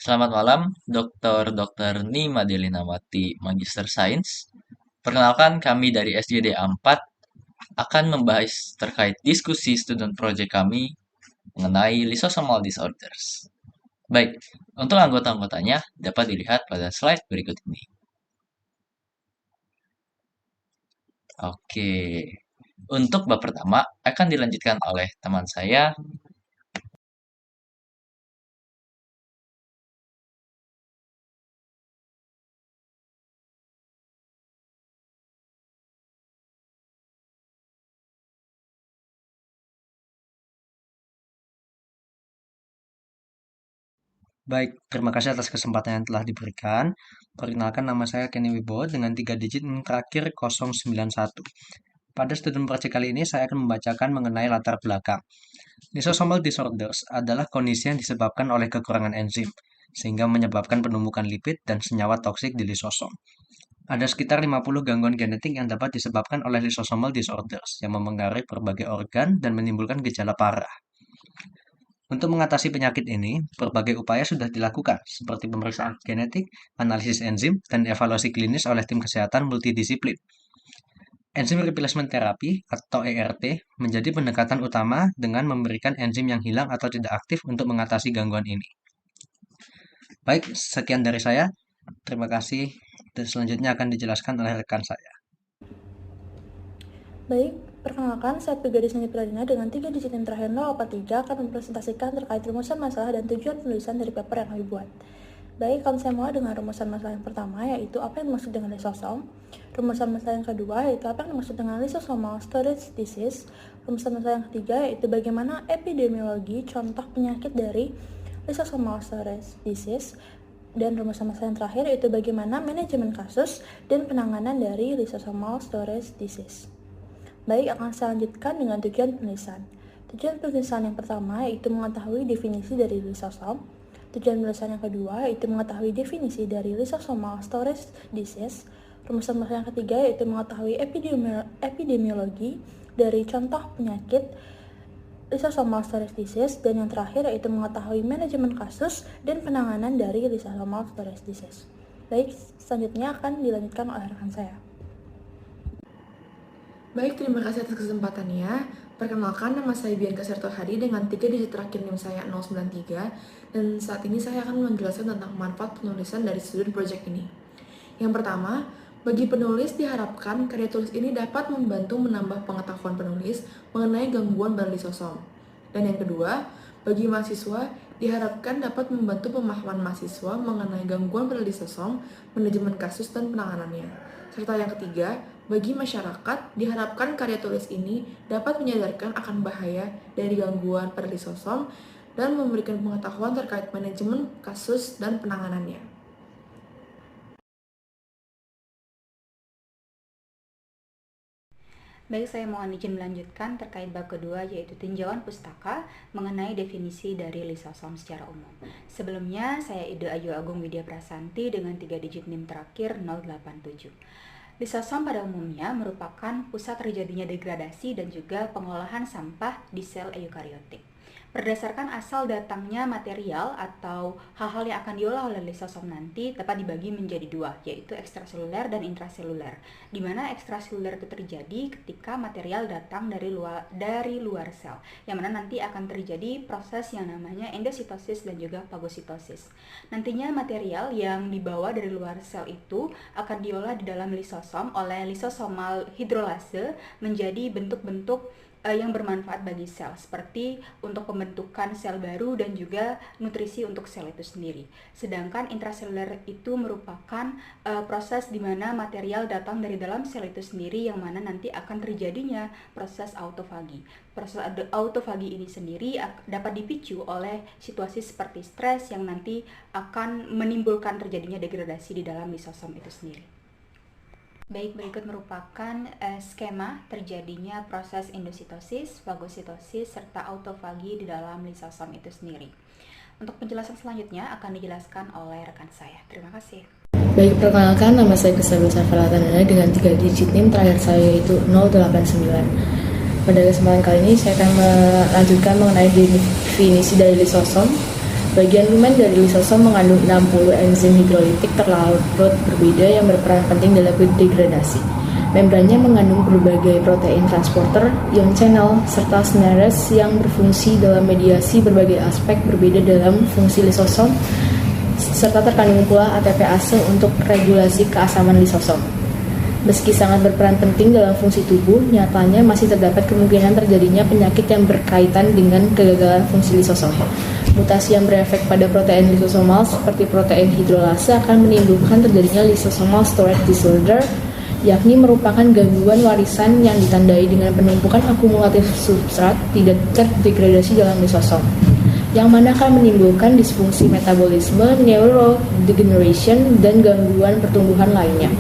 Selamat malam, Dr. Nima Delinawati, Magister Sains. Perkenalkan, kami dari SJD 4 akan membahas terkait diskusi student project kami mengenai lysosomal disorders. Baik, untuk anggota-anggotanya dapat dilihat pada slide berikut ini. Oke, untuk bab pertama akan dilanjutkan oleh teman saya. Baik, terima kasih atas kesempatan yang telah diberikan. Perkenalkan, nama saya Kenny Wibowo dengan 3 digit NIM terakhir 091. Pada student project kali ini saya akan membacakan mengenai latar belakang. Lysosomal disorders adalah kondisi yang disebabkan oleh kekurangan enzim, sehingga menyebabkan penumpukan lipid dan senyawa toksik di lisosom. Ada sekitar 50 gangguan genetik yang dapat disebabkan oleh lysosomal disorders yang memengaruhi berbagai organ dan menimbulkan gejala parah. Untuk mengatasi penyakit ini, berbagai upaya sudah dilakukan, seperti pemeriksaan genetik, analisis enzim, dan evaluasi klinis oleh tim kesehatan multidisiplin. Enzim replacement therapy atau ERT menjadi pendekatan utama dengan memberikan enzim yang hilang atau tidak aktif untuk mengatasi gangguan ini. Baik, sekian dari saya. Terima kasih. Dan selanjutnya akan dijelaskan oleh rekan saya. Baik, perkenalkan, saya Gadis Nani Pradina dengan 3 digit yang terakhir 043 akan mempresentasikan terkait rumusan masalah dan tujuan penulisan dari paper yang kami buat. Baik, kalau saya mulai dengan rumusan masalah yang pertama, yaitu apa yang dimaksud dengan lisosom. Rumusan masalah yang kedua, yaitu apa yang dimaksud dengan lysosomal storage disease. Rumusan masalah yang ketiga, yaitu bagaimana epidemiologi contoh penyakit dari lysosomal storage disease. Dan rumusan masalah yang terakhir, yaitu bagaimana manajemen kasus dan penanganan dari lysosomal storage disease. Baik, akan saya lanjutkan dengan tujuan penulisan. Tujuan penulisan yang pertama yaitu mengetahui definisi dari lisosom. Tujuan penulisan yang kedua yaitu mengetahui definisi dari lysosomal storage disease. Rumusan masalah yang ketiga yaitu mengetahui epidemiologi dari contoh penyakit lysosomal storage disease. Dan yang terakhir yaitu mengetahui manajemen kasus dan penanganan dari lysosomal storage disease. Baik, selanjutnya akan dilanjutkan oleh rekan saya. Baik, terima kasih atas kesempatannya. Perkenalkan, nama saya Bianca Serto Hadi dengan 3 digit terakhir NIM saya 093, dan saat ini saya akan menjelaskan tentang manfaat penulisan dari student project ini. Yang pertama, bagi penulis diharapkan karya tulis ini dapat membantu menambah pengetahuan penulis mengenai gangguan pada lisosom. Dan yang kedua, bagi mahasiswa diharapkan dapat membantu pemahaman mahasiswa mengenai gangguan pada lisosom, manajemen kasus, dan penanganannya. Serta yang ketiga, bagi masyarakat diharapkan karya tulis ini dapat menyadarkan akan bahaya dari gangguan pada lisosom dan memberikan pengetahuan terkait manajemen kasus dan penanganannya. Baik, saya mohon izin melanjutkan terkait bab kedua, yaitu tinjauan pustaka mengenai definisi dari lisosom secara umum. Sebelumnya, saya Ida Ayu Agung Widya Prasanti dengan 3 digit NIM terakhir 087. Lisosom pada umumnya merupakan pusat terjadinya degradasi dan juga pengolahan sampah di sel eukariotik. Berdasarkan asal datangnya material atau hal-hal yang akan diolah oleh lisosom nanti dapat dibagi menjadi dua, yaitu ekstraseluler dan intraseluler. Di mana ekstraseluler itu terjadi ketika material datang dari luar sel, yang mana nanti akan terjadi proses yang namanya endositosis dan juga fagositosis. Nantinya material yang dibawa dari luar sel itu akan diolah di dalam lisosom oleh lisosomal hidrolase menjadi bentuk-bentuk yang bermanfaat bagi sel, seperti untuk pembentukan sel baru dan juga nutrisi untuk sel itu sendiri. Sedangkan intraseluler itu merupakan proses di mana material datang dari dalam sel itu sendiri, yang mana nanti akan terjadinya proses autofagi. Proses autofagi ini sendiri dapat dipicu oleh situasi seperti stres yang nanti akan menimbulkan terjadinya degradasi di dalam lisosom itu sendiri. Baik, berikut merupakan skema terjadinya proses endositosis, fagositosis, serta autofagi di dalam lisosom itu sendiri. Untuk penjelasan selanjutnya akan dijelaskan oleh rekan saya. Terima kasih. Baik, perkenalkan, nama saya Gustavo Safalatanana dengan 3 digit NIM terakhir saya yaitu 089. Pada kesempatan kali ini saya akan melanjutkan mengenai definisi dari lisosom. Bagian lumen dari lisosom mengandung 60 enzim hidrolitik terlarut berbeda yang berperan penting dalam degradasi. Membrannya mengandung berbagai protein transporter, ion channel, serta snares yang berfungsi dalam mediasi berbagai aspek berbeda dalam fungsi lisosom, serta terkandung pula ATPase untuk regulasi keasaman lisosom. Meski sangat berperan penting dalam fungsi tubuh, nyatanya masih terdapat kemungkinan terjadinya penyakit yang berkaitan dengan kegagalan fungsi lisosom. Mutasi yang berefek pada protein lisosomal seperti protein hidrolase akan menimbulkan terjadinya lysosomal storage disorder, yakni merupakan gangguan warisan yang ditandai dengan penumpukan akumulatif substrat tidak terdegradasi dalam lisosom, yang mana akan menimbulkan disfungsi metabolisme, neurodegeneration, dan gangguan pertumbuhan lainnya.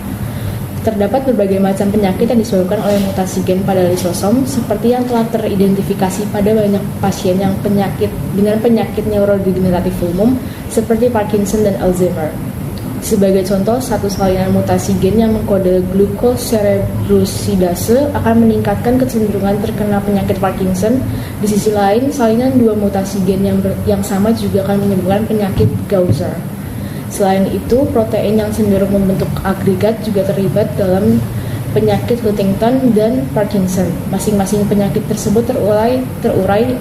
Terdapat berbagai macam penyakit yang disebabkan oleh mutasi gen pada lisosom, seperti yang telah teridentifikasi pada banyak pasien yang dengan penyakit neurodegeneratif umum, seperti Parkinson dan Alzheimer. Sebagai contoh, satu salinan mutasi gen yang mengkode glukocerebrosidase akan meningkatkan kecenderungan terkena penyakit Parkinson. Di sisi lain, salinan dua mutasi gen yang sama juga akan menyebabkan penyakit Gaucher. Selain itu, protein yang cenderung membentuk agregat juga terlibat dalam penyakit Huntington dan Parkinson. Masing-masing penyakit tersebut terurai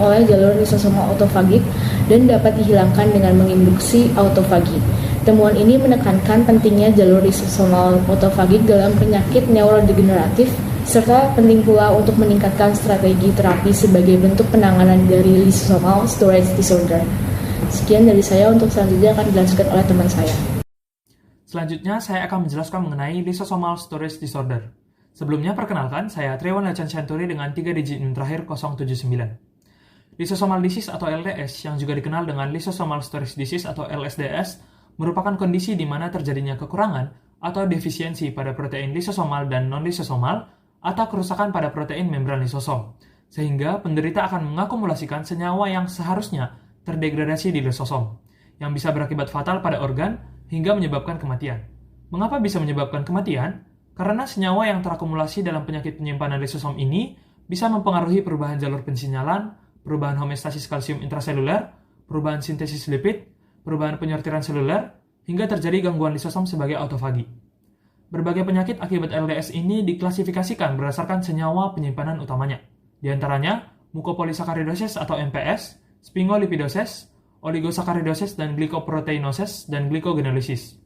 oleh jalur lisosomal autofagik dan dapat dihilangkan dengan menginduksi autofagi. Temuan ini menekankan pentingnya jalur lisosomal autofagik dalam penyakit neurodegeneratif, serta penting pula untuk meningkatkan strategi terapi sebagai bentuk penanganan dari lysosomal storage disorder. Sekian dari saya, untuk selanjutnya akan dilanjutkan oleh teman saya. Selanjutnya, saya akan menjelaskan mengenai lysosomal storage disorder. Sebelumnya, perkenalkan, saya Triwan Lacan Shanturi dengan 3 digit NIM terakhir 079. Lysosomal disease atau LDS, yang juga dikenal dengan lysosomal storage disease atau LSDS, merupakan kondisi di mana terjadinya kekurangan atau defisiensi pada protein lisosomal dan non-lisosomal atau kerusakan pada protein membran lisosom, sehingga penderita akan mengakumulasikan senyawa yang seharusnya terdegradasi di lisosom, yang bisa berakibat fatal pada organ hingga menyebabkan kematian. Mengapa bisa menyebabkan kematian? Karena senyawa yang terakumulasi dalam penyakit penyimpanan lisosom ini bisa mempengaruhi perubahan jalur pensinyalan, perubahan homeostasis kalsium intraseluler, perubahan sintesis lipid, perubahan penyortiran seluler, hingga terjadi gangguan lisosom sebagai autofagi. Berbagai penyakit akibat LDS ini diklasifikasikan berdasarkan senyawa penyimpanan utamanya. Di antaranya, mukopolisakaridosis atau MPS, sphingolipidosis, oligosakaridosis, dan glikoproteinosis, dan glikogenolysis.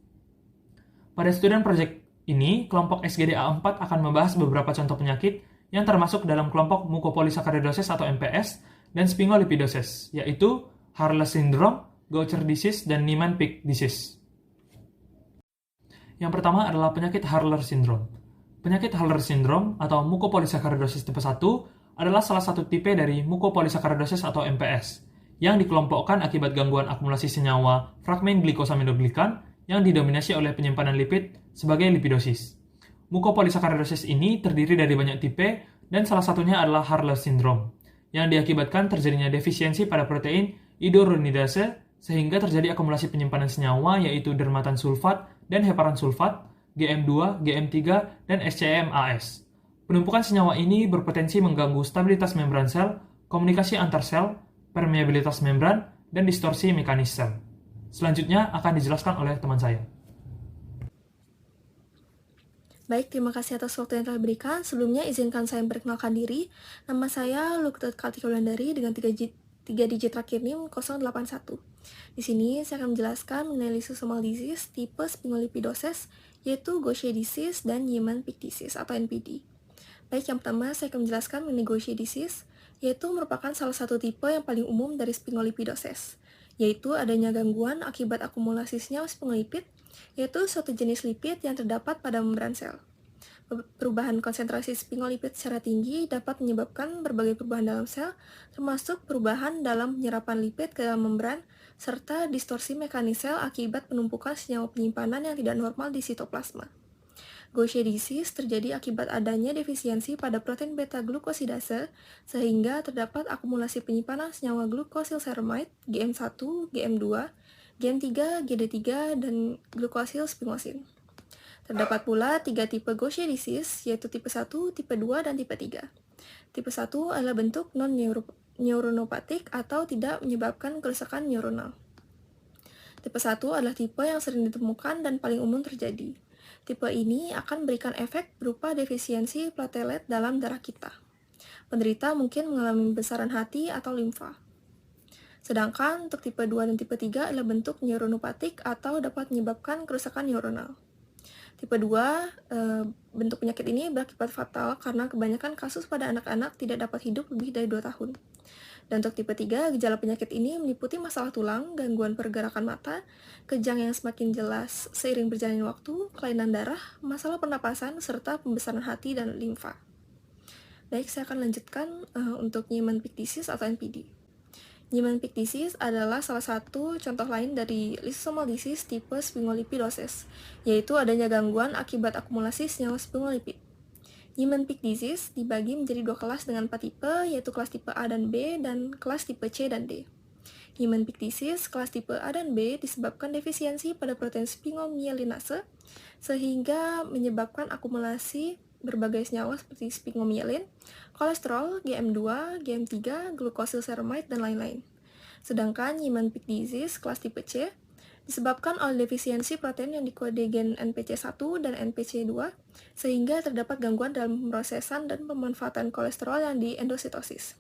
Pada student project ini, kelompok SGDA4 akan membahas beberapa contoh penyakit yang termasuk dalam kelompok mukopolisakaridosis atau MPS dan sphingolipidosis, yaitu Hurler syndrome, Gaucher disease, dan Niemann-Pick disease. Yang pertama adalah penyakit Hurler syndrome. Penyakit Hurler syndrome atau mukopolisakaridosis tipe 1 adalah salah satu tipe dari mukopolisakaridosis atau MPS, yang dikelompokkan akibat gangguan akumulasi senyawa fragmen glikosaminoglikan yang didominasi oleh penyimpanan lipid sebagai lipidosis. Mukopolisakaridosis ini terdiri dari banyak tipe dan salah satunya adalah Hurler syndrome, yang diakibatkan terjadinya defisiensi pada protein iduronidase sehingga terjadi akumulasi penyimpanan senyawa yaitu dermatan sulfat dan heparan sulfat, GM2, GM3, dan SCMAS. Penumpukan senyawa ini berpotensi mengganggu stabilitas membran sel, komunikasi antar sel, permeabilitas membran, dan distorsi mekanis sel. Selanjutnya akan dijelaskan oleh teman saya. Baik, terima kasih atas waktu yang telah diberikan. Sebelumnya izinkan saya memperkenalkan diri. Nama saya Luktet Kartika Wulandari dengan 3 digit terakhir NIM 081. Di sini saya akan menjelaskan mengenai lysosomal disease tipe sphingolipidosis, yaitu Gaucher disease dan Niemann-Pick disease atau NPD. Baik, yang pertama saya akan menjelaskan mengenai Gaucher disease, yaitu merupakan salah satu tipe yang paling umum dari sphingolipidosis, yaitu adanya gangguan akibat akumulasi senyawa sphingolipid, yaitu suatu jenis lipid yang terdapat pada membran sel. Perubahan konsentrasi sphingolipid secara tinggi dapat menyebabkan berbagai perubahan dalam sel, termasuk perubahan dalam penyerapan lipid ke dalam membran, serta distorsi mekanis sel akibat penumpukan senyawa penyimpanan yang tidak normal di sitoplasma. Gaucher disease terjadi akibat adanya defisiensi pada protein beta-glukosidase, sehingga terdapat akumulasi penyimpanan senyawa glucosylceramide, GM1, GM2, GM3, GD3, dan glucosylsphingosine. Terdapat pula 3 tipe Gaucher disease, yaitu tipe 1, tipe 2, dan tipe 3. Tipe 1 adalah bentuk non-neuropatik atau tidak menyebabkan kerusakan neuronal. Tipe 1 adalah tipe yang sering ditemukan dan paling umum terjadi. Tipe ini akan memberikan efek berupa defisiensi platelet dalam darah kita. Penderita mungkin mengalami besaran hati atau limfa. Sedangkan untuk tipe 2 dan tipe 3 adalah bentuk neuronopatik atau dapat menyebabkan kerusakan neuronal. Tipe 2, bentuk penyakit ini berakibat fatal karena kebanyakan kasus pada anak-anak tidak dapat hidup lebih dari 2 tahun. Dan untuk tipe 3, gejala penyakit ini meliputi masalah tulang, gangguan pergerakan mata, kejang yang semakin jelas seiring berjalannya waktu, kelainan darah, masalah pernapasan, serta pembesaran hati dan limfa. Baik, saya akan lanjutkan untuk Niemann-Pick disease atau NPD. Niemann-Pick disease adalah salah satu contoh lain dari lysosomal disease tipe sphingolipidosis, yaitu adanya gangguan akibat akumulasi senyawa sphingolipid. Niemann-Pick disease dibagi menjadi 2 kelas dengan 4 tipe, yaitu kelas tipe A dan B dan kelas tipe C dan D. Niemann-Pick disease kelas tipe A dan B disebabkan defisiensi pada protein sphingomyelinase, sehingga menyebabkan akumulasi berbagai senyawa seperti sphingomyelin, kolesterol, GM2, GM3, glucosylceramide, dan lain-lain. Sedangkan Niemann-Pick disease kelas tipe C disebabkan oleh defisiensi protein yang dikode gen NPC1 dan NPC2, sehingga terdapat gangguan dalam pemrosesan dan pemanfaatan kolesterol yang di endositosis.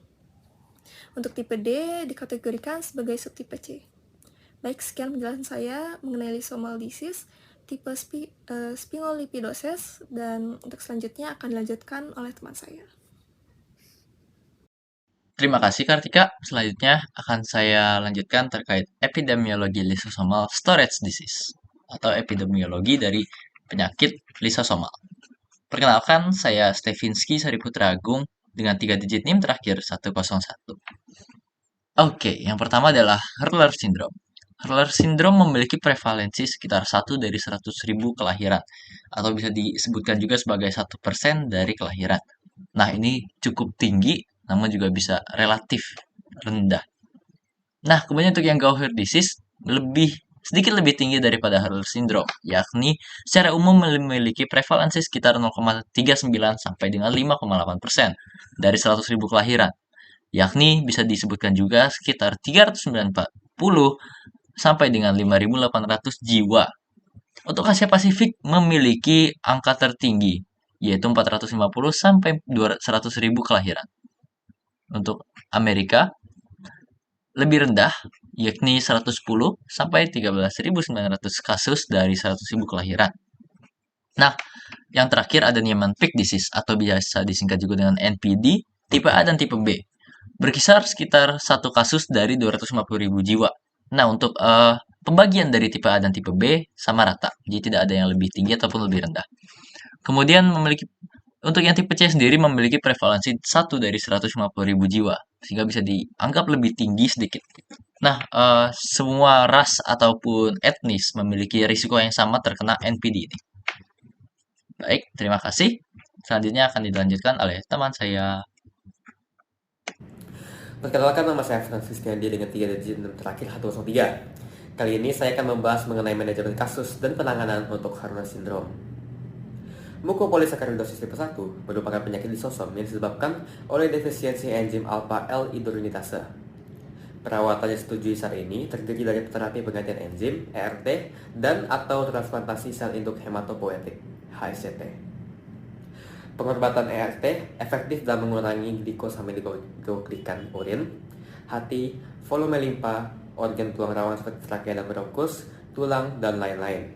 Untuk tipe D dikategorikan sebagai subtipe C. Baik, sekian penjelasan saya mengenai lysosomal disease tipe sphingolipidosis, dan untuk selanjutnya akan dilanjutkan oleh teman saya. Terima kasih Kartika. Selanjutnya akan saya lanjutkan terkait epidemiologi lysosomal storage disease atau epidemiologi dari penyakit lisosomal. Perkenalkan, saya Stefinski Sariputra Agung dengan 3 digit NIM terakhir 101. Oke, yang pertama adalah Hurler syndrome. Hurler syndrome memiliki prevalensi sekitar 1 dari 100.000 kelahiran, atau bisa disebutkan juga sebagai 1% dari kelahiran. Nah, ini cukup tinggi, namun juga bisa relatif rendah. Nah, kemudian untuk yang Gaucher disease sedikit lebih tinggi daripada Hurler syndrome, yakni secara umum memiliki prevalensi sekitar 0,39 sampai dengan 5,8% dari 100.000 kelahiran, yakni bisa disebutkan juga sekitar 390 sampai dengan 5.800 jiwa. Untuk Asia Pasifik memiliki angka tertinggi, yaitu 450 sampai 200.000 kelahiran. Untuk Amerika lebih rendah, yakni 110 sampai 13.900 kasus dari 100.000 kelahiran. Nah, yang terakhir ada Niemann-Pick disease atau biasa disingkat juga dengan NPD, tipe A dan tipe B. Berkisar sekitar 1 kasus dari 250.000 jiwa. Nah, untuk pembagian dari tipe A dan tipe B sama rata, jadi tidak ada yang lebih tinggi ataupun lebih rendah. Kemudian untuk yang tipe C sendiri memiliki prevalensi 1 dari 150.000 jiwa, sehingga bisa dianggap lebih tinggi sedikit. Nah, semua ras ataupun etnis memiliki risiko yang sama terkena NPD ini. Baik, terima kasih. Selanjutnya akan dilanjutkan oleh teman saya. Perkenalkan, nama saya Francis Gandhi dengan 3 digit NIM terakhir 103. Kali ini saya akan membahas mengenai manajemen kasus dan penanganan untuk Hurler syndrome. Mukopolisakaridosis tipe 1 merupakan penyakit lisosom yang disebabkan oleh defisiensi enzim alpha L-hidrogenitase. Perawatan yang disetujui saat ini terdiri dari terapi penggantian enzim, ERT, dan atau transplantasi sel induk hematopoietik, HSCT. Pengobatan ERT efektif dalam mengurangi glikosaminoglikan urin, hati, volume limpa, organ tulang rawan seperti trakea dan bronkus, tulang, dan lain-lain.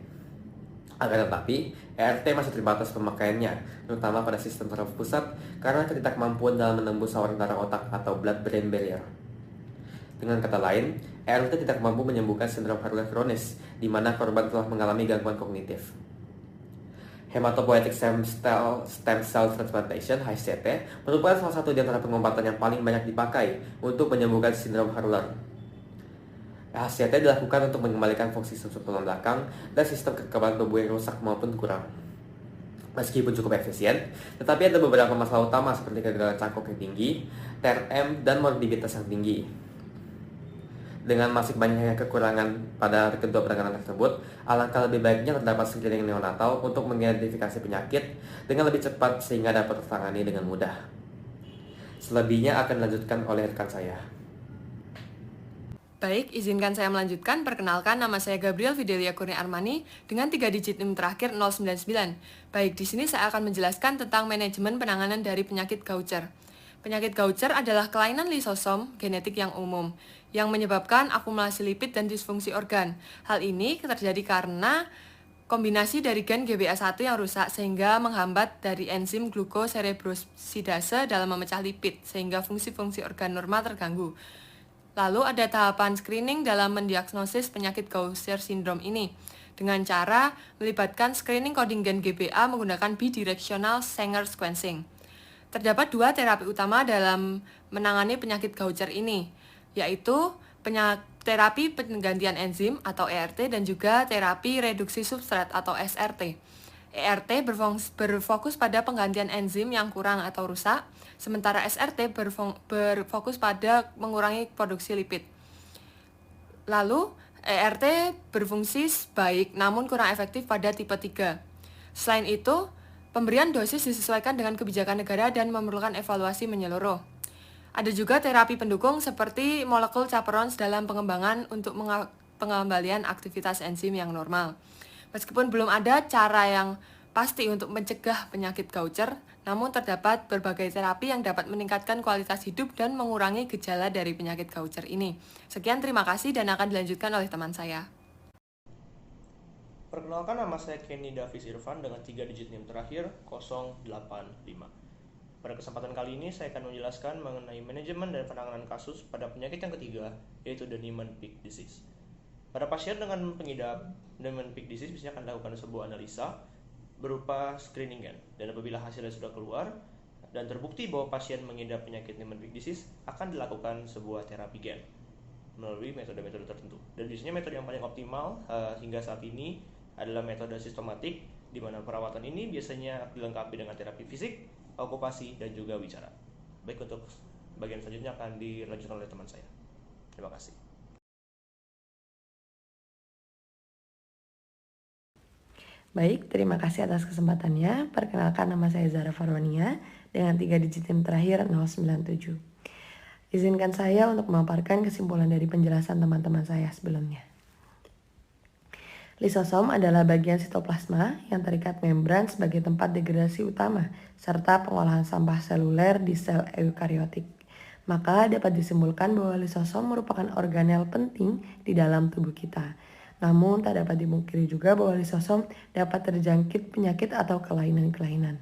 Akan tetapi, ERT masih terbatas pemakaiannya, terutama pada sistem saraf pusat karena ketidakmampuan dalam menembus saluran darah otak atau blood-brain barrier. Dengan kata lain, ERT tidak mampu menyembuhkan sindrom Hurler kronis, di mana korban telah mengalami gangguan kognitif. Hematopoietic stem cell transplantation (HSCT) merupakan salah satu di antara pengobatan yang paling banyak dipakai untuk menyembuhkan sindrom Hurler. HSCT dilakukan untuk mengembalikan fungsi sumsum tulang belakang dan sistem kekebalan tubuh yang rusak maupun kurang. Meskipun cukup efisien, tetapi ada beberapa masalah utama seperti kegagalan cangkok yang tinggi, TRM, dan morbiditas yang tinggi. Dengan masih banyaknya kekurangan pada kedua penanganan tersebut, alangkah lebih baiknya terdapat screening neonatal untuk mengidentifikasi penyakit dengan lebih cepat sehingga dapat tertangani dengan mudah. Selebihnya akan dilanjutkan oleh rekan saya. Baik, izinkan saya melanjutkan. Perkenalkan, nama saya Gabriel Fidelia Kurnia Armani dengan 3 digit NIM terakhir 099. Baik, di sini saya akan menjelaskan tentang manajemen penanganan dari penyakit Gaucher. Penyakit Gaucher adalah kelainan lisosom genetik yang umum yang menyebabkan akumulasi lipid dan disfungsi organ. Hal ini terjadi karena kombinasi dari gen GBA1 yang rusak sehingga menghambat dari enzim glukoserebrosidase dalam memecah lipid sehingga fungsi-fungsi organ normal terganggu. Lalu ada tahapan screening dalam mendiagnosis penyakit Gaucher syndrome ini dengan cara melibatkan screening coding gen GBA menggunakan bidirectional Sanger sequencing. Terdapat 2 terapi utama dalam menangani penyakit Gaucher ini, yaitu terapi penggantian enzim atau ERT dan juga terapi reduksi substrat atau SRT. ERT berfokus pada penggantian enzim yang kurang atau rusak, sementara SRT berfokus pada mengurangi produksi lipid. Lalu, ERT berfungsi baik namun kurang efektif pada tipe 3. Selain itu, pemberian dosis disesuaikan dengan kebijakan negara dan memerlukan evaluasi menyeluruh. Ada juga terapi pendukung seperti molekul chaperones dalam pengembangan untuk pengembalian aktivitas enzim yang normal. Meskipun belum ada cara yang pasti untuk mencegah penyakit Gaucher, namun terdapat berbagai terapi yang dapat meningkatkan kualitas hidup dan mengurangi gejala dari penyakit Gaucher ini. Sekian, terima kasih dan akan dilanjutkan oleh teman saya. Perkenalkan, nama saya Kenny Davis Irfan dengan 3 digit NIM terakhir 085. Pada kesempatan kali ini saya akan menjelaskan mengenai manajemen dan penanganan kasus pada penyakit yang ketiga, yaitu the Niemann-Pick disease. Pada pasien dengan pengidap Niemann-Pick disease biasanya akan dilakukan sebuah analisa berupa screening gen, dan apabila hasilnya sudah keluar dan terbukti bahwa pasien mengidap penyakit Niemann-Pick disease, akan dilakukan sebuah terapi gen melalui metode-metode tertentu. Dan biasanya metode yang paling optimal hingga saat ini adalah metode sistematik, di mana perawatan ini biasanya dilengkapi dengan terapi fisik, okupasi, dan juga wicara. Baik, untuk bagian selanjutnya akan dilanjutkan oleh teman saya. Terima kasih. Baik, terima kasih atas kesempatannya. Perkenalkan, nama saya Zara Farwania dengan 3 digit NIM terakhir 097. Izinkan saya untuk memaparkan kesimpulan dari penjelasan teman-teman saya sebelumnya. Lisosom adalah bagian sitoplasma yang terikat membran sebagai tempat degradasi utama serta pengolahan sampah seluler di sel eukariotik. Maka dapat disimpulkan bahwa lisosom merupakan organel penting di dalam tubuh kita. Namun tak dapat dimungkiri juga bahwa lisosom dapat terjangkit penyakit atau kelainan-kelainan.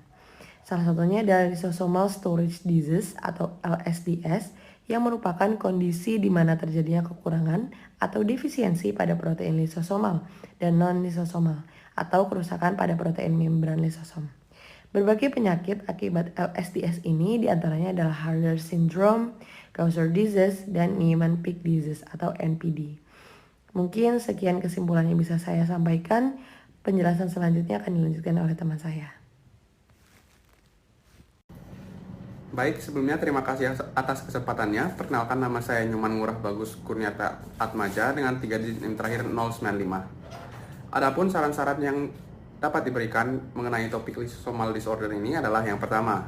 Salah satunya adalah lysosomal storage disease atau LSDS yang merupakan kondisi di mana terjadinya kekurangan atau defisiensi pada protein lisosomal dan non-lisosomal atau kerusakan pada protein membran lisosom. Berbagai penyakit akibat LSDS ini diantaranya adalah Hurler syndrome, Gaucher disease, dan Niemann-Pick disease atau NPD. Mungkin sekian kesimpulan yang bisa saya sampaikan. Penjelasan selanjutnya akan dilanjutkan oleh teman saya. Baik, sebelumnya terima kasih atas kesempatannya. Perkenalkan, nama saya Nyoman Ngurah Bagus Kurniata Atmaja dengan 3 digit NIM terakhir 095. Adapun saran-saran yang dapat diberikan mengenai topik lysosomal disorder ini adalah yang pertama,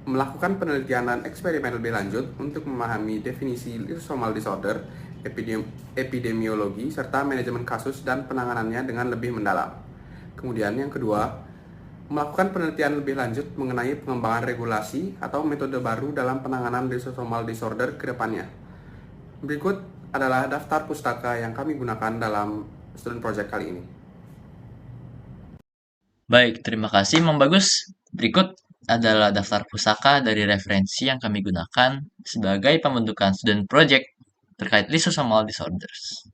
melakukan penelitian dan eksperimen lebih lanjut untuk memahami definisi lysosomal disorder, epidemiologi, serta manajemen kasus dan penanganannya dengan lebih mendalam. Kemudian yang kedua, melakukan penelitian lebih lanjut mengenai pengembangan regulasi atau metode baru dalam penanganan lysosomal disorder ke depannya. Berikut adalah daftar pustaka yang kami gunakan dalam student project kali ini. Baik, terima kasih Mam Bagus. Berikut adalah daftar pusaka dari referensi yang kami gunakan sebagai pembentukan student project terkait lysosomal disorders.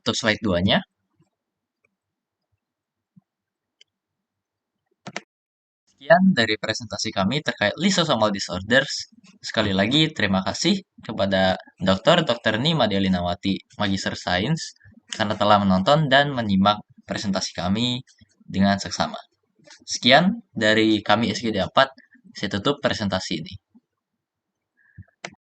Untuk slide 2-nya, sekian dari presentasi kami terkait lysosomal disorders. Sekali lagi, terima kasih kepada Dr. Nima Delinawati, Magister Sains, karena telah menonton dan menyimak presentasi kami dengan seksama. Sekian dari kami SGD 4, saya tutup presentasi ini.